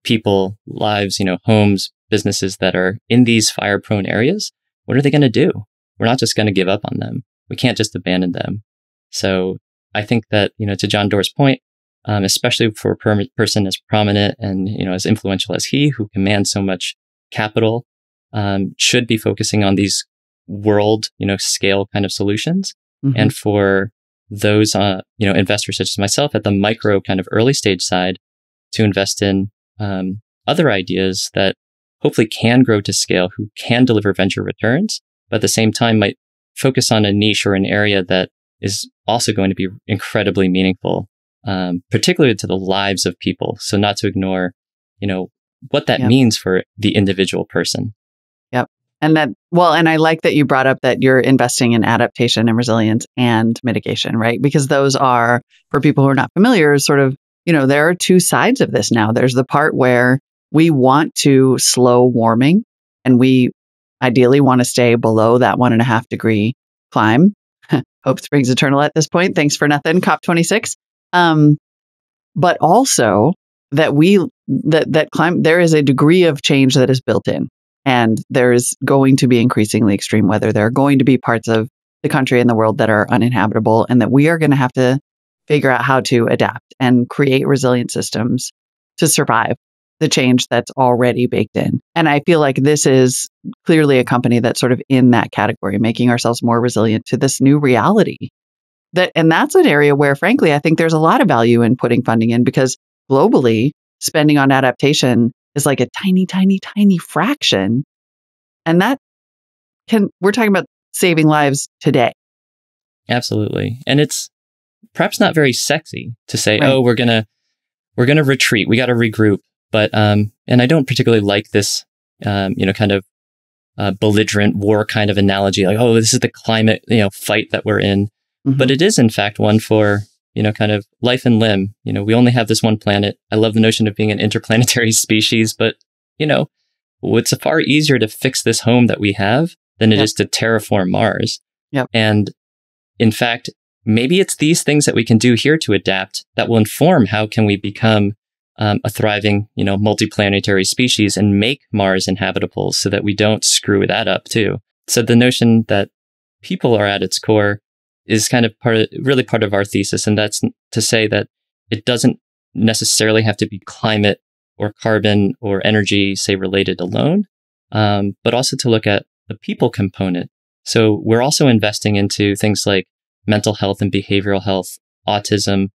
people, lives, homes, businesses that are in these fire-prone areas. What are they going to do? We're not just going to give up on them. We can't just abandon them. So I think that, to John Doerr's point, especially for a person as prominent and, as influential as he, who commands so much capital, should be focusing on these world, scale kind of solutions. Mm-hmm. And for those, investors such as myself at the micro kind of early stage side to invest in other ideas that hopefully can grow to scale, who can deliver venture returns, but at the same time might focus on a niche or an area that is also going to be incredibly meaningful, particularly to the lives of people. So not to ignore, what that means for the individual person. Yep. And I like that you brought up that you're investing in adaptation and resilience and mitigation, right? Because those are, for people who are not familiar, sort of, there are two sides of this now. There's the part where we want to slow warming and we ideally want to stay below that 1.5 degree climb. Hope springs eternal at this point. Thanks for nothing, COP26. But also that there is a degree of change that is built in. And there is going to be increasingly extreme weather. There are going to be parts of the country and the world that are uninhabitable, and that we are going to have to figure out how to adapt and create resilient systems to survive the change that's already baked in. And I feel like this is clearly a company that's sort of in that category, making ourselves more resilient to this new reality. And that's an area where, frankly, I think there's a lot of value in putting funding in, because globally, spending on adaptation is like a tiny, tiny, tiny fraction. And we're talking about saving lives today. Absolutely. And it's perhaps not very sexy to say, right, we're going to retreat. We got to regroup. But, and I don't particularly like this, kind of belligerent war kind of analogy, like, this is the climate, fight that we're in. Mm-hmm. But it is, in fact, one for, kind of life and limb. We only have this one planet. I love the notion of being an interplanetary species, but, it's far easier to fix this home that we have than it is to terraform Mars. Yep. And in fact, maybe it's these things that we can do here to adapt that will inform how can we become a thriving, multiplanetary species and make Mars inhabitable so that we don't screw that up too. So the notion that people are at its core is kind of really part of our thesis. And that's to say that it doesn't necessarily have to be climate or carbon or energy, say, related alone, but also to look at the people component. So we're also investing into things like mental health and behavioral health, autism,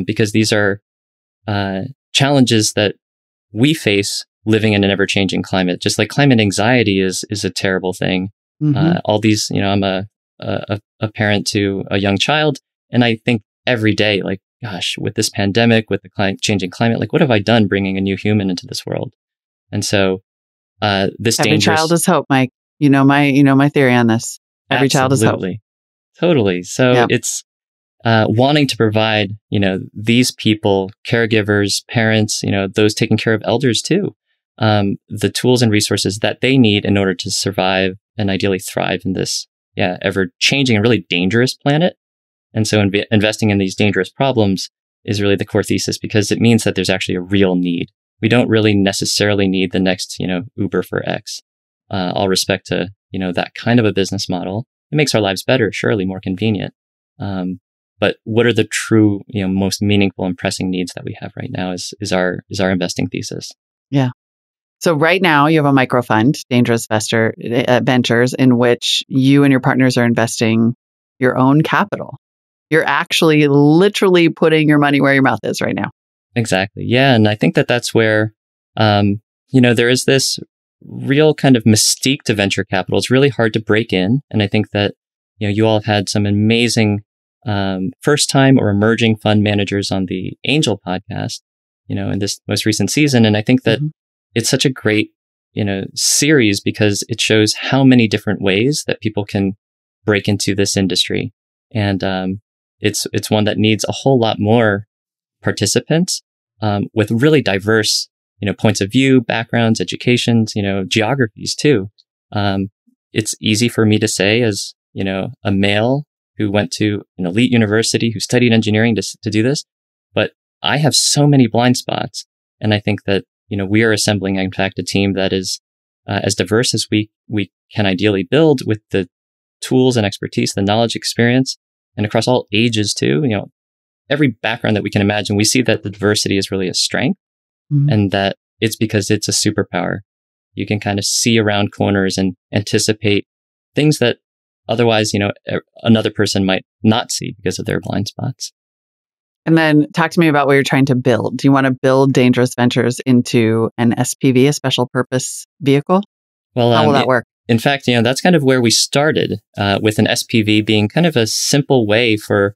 because these are challenges that we face living in an ever-changing climate. Just like climate anxiety is a terrible thing. Mm-hmm. All these, I'm a parent to a young child, and I think every day, like, gosh, with this pandemic, with the changing climate, like, what have I done bringing a new human into this world? And so, this every dangerous child is hope, Mike. My theory on this. Every child is hope. Totally. So it's wanting to provide, these people, caregivers, parents, those taking care of elders too, the tools and resources that they need in order to survive and ideally thrive in this, ever changing and really dangerous planet. And so investing in these dangerous problems is really the core thesis, because it means that there's actually a real need. We don't really necessarily need the next, Uber for X. All respect to, that kind of a business model. It makes our lives better, surely more convenient. But what are the true, most meaningful and pressing needs that we have right now is our investing thesis. Yeah. So right now you have a micro fund, Dangerous Ventures, in which you and your partners are investing your own capital. You're actually literally putting your money where your mouth is right now. Exactly. Yeah. And I think that that's where, there is this real kind of mystique to venture capital. It's really hard to break in. And I think that, you all have had some amazing first time or emerging fund managers on the Angel podcast, in this most recent season. And I think that it's such a great, series, because it shows how many different ways that people can break into this industry. And it's one that needs a whole lot more participants with really diverse, points of view, backgrounds, educations, geographies too. It's easy for me to say as, a male who went to an elite university, who studied engineering to do this. But I have so many blind spots. And I think that, we are assembling, in fact, a team that is as diverse as we can ideally build, with the tools and expertise, the knowledge, experience, and across all ages too. Every background that we can imagine, we see that the diversity is really a strength, and that it's because it's a superpower. You can kind of see around corners and anticipate things that otherwise, another person might not see because of their blind spots. And then talk to me about what you're trying to build. Do you want to build Dangerous Ventures into an SPV, a special purpose vehicle? Well, how will that work? In fact, that's kind of where we started, with an SPV being kind of a simple way for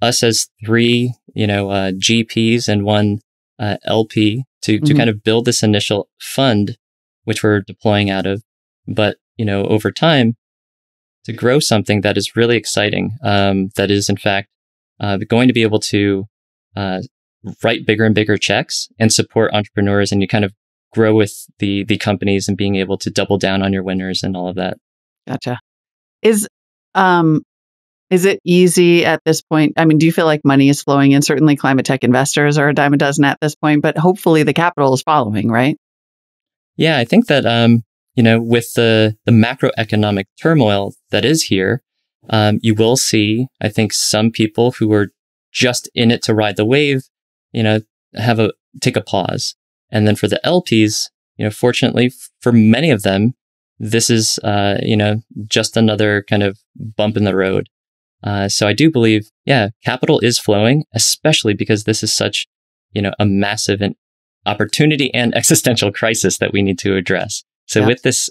us as three, GPs and one LP to kind of build this initial fund, which we're deploying out of. But, over time, to grow something that is really exciting, that is, in fact, going to be able to write bigger and bigger checks and support entrepreneurs, and you kind of grow with the companies and being able to double down on your winners and all of that. Gotcha. Is it easy at this point? I mean, do you feel like money is flowing in? Certainly climate tech investors are a dime a dozen at this point, but hopefully the capital is following, right? Yeah, I think that, with the macroeconomic turmoil that is here, you will see, I think, some people who are just in it to ride the wave, take a pause. And then for the LPs, fortunately for many of them, this is, just another kind of bump in the road. So I do believe, capital is flowing, especially because this is such, a massive opportunity and existential crisis that we need to address. So with this,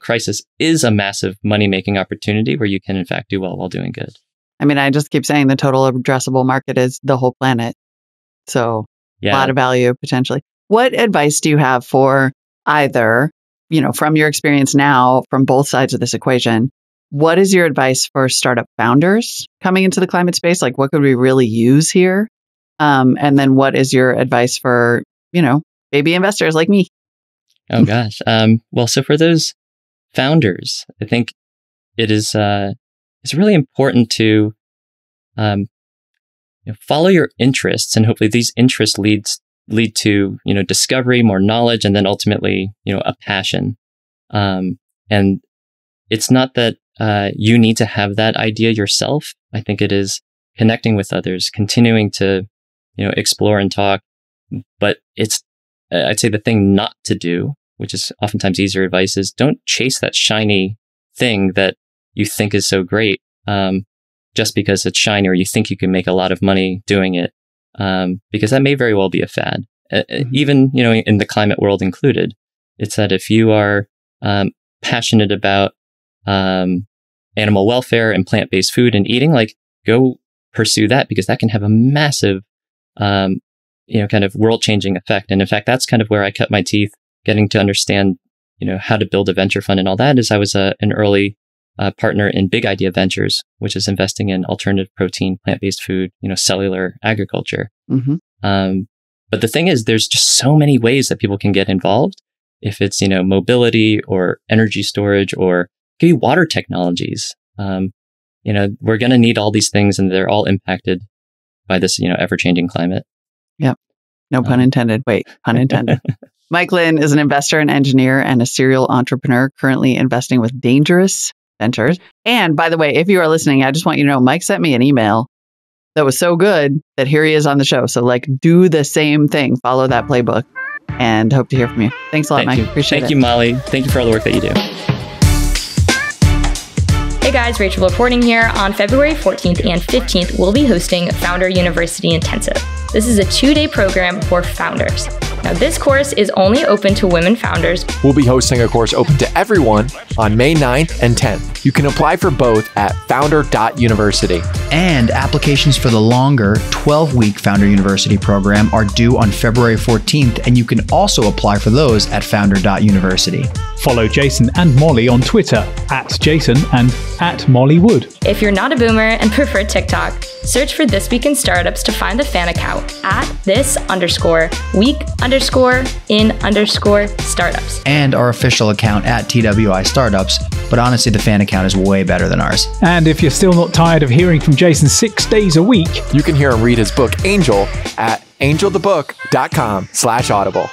crisis is a massive money-making opportunity where you can, in fact, do well while doing good. I mean, I just keep saying the total addressable market is the whole planet. So a lot of value potentially. What advice do you have for either, from your experience now, from both sides of this equation, what is your advice for startup founders coming into the climate space? Like, what could we really use here? And then what is your advice for, baby investors like me? Oh, gosh. Well, so for those founders, I think it is it's really important to follow your interests, and hopefully these interests lead to discovery, more knowledge, and then ultimately a passion. And it's not that you need to have that idea yourself. I think it is connecting with others, continuing to explore and talk. But it's I'd say the thing not to do, which is oftentimes easier advice, is don't chase that shiny thing that you think is so great just because it's shiny or you think you can make a lot of money doing it, because that may very well be a fad. Even in the climate world included. It's that if you are passionate about animal welfare and plant-based food and eating, like, go pursue that, because that can have a massive kind of world-changing effect. And in fact, that's kind of where I cut my teeth getting to understand how to build a venture fund and all that. Is I was an early partner in Big Idea Ventures, which is investing in alternative protein, plant-based food, cellular agriculture. But the thing is, there's just so many ways that people can get involved. If it's, mobility or energy storage, or maybe water technologies, we're going to need all these things, and they're all impacted by this, ever-changing climate. Yep. No pun intended. Wait, pun intended. Mike Lin is an investor and engineer and a serial entrepreneur currently investing with Dangerous Ventures. And by the way, if you are listening, I just want you to know, Mike sent me an email that was so good that here he is on the show. So do the same thing. Follow that playbook, and hope to hear from you. Thanks a lot, Mike. Appreciate it. Thank you, Molly. Thank you for all the work that you do. Hey guys, Rachel reporting here. On February 14th and 15th, we'll be hosting Founder University Intensive. This is a 2-day program for founders. Now, this course is only open to women founders. We'll be hosting a course open to everyone on May 9th and 10th. You can apply for both at founder.university. And applications for the longer 12-week Founder University program are due on February 14th, and you can also apply for those at founder.university. Follow Jason and Molly on Twitter @Jason and @MollyWood. If you're not a boomer and prefer TikTok, search for This Week in Startups to find the fan account @this_week_in_startups. And our official account @TWI Startups. But honestly, the fan account is way better than ours. And if you're still not tired of hearing from Jason 6 days a week, you can hear him read his book Angel at angelthebook.com/audible.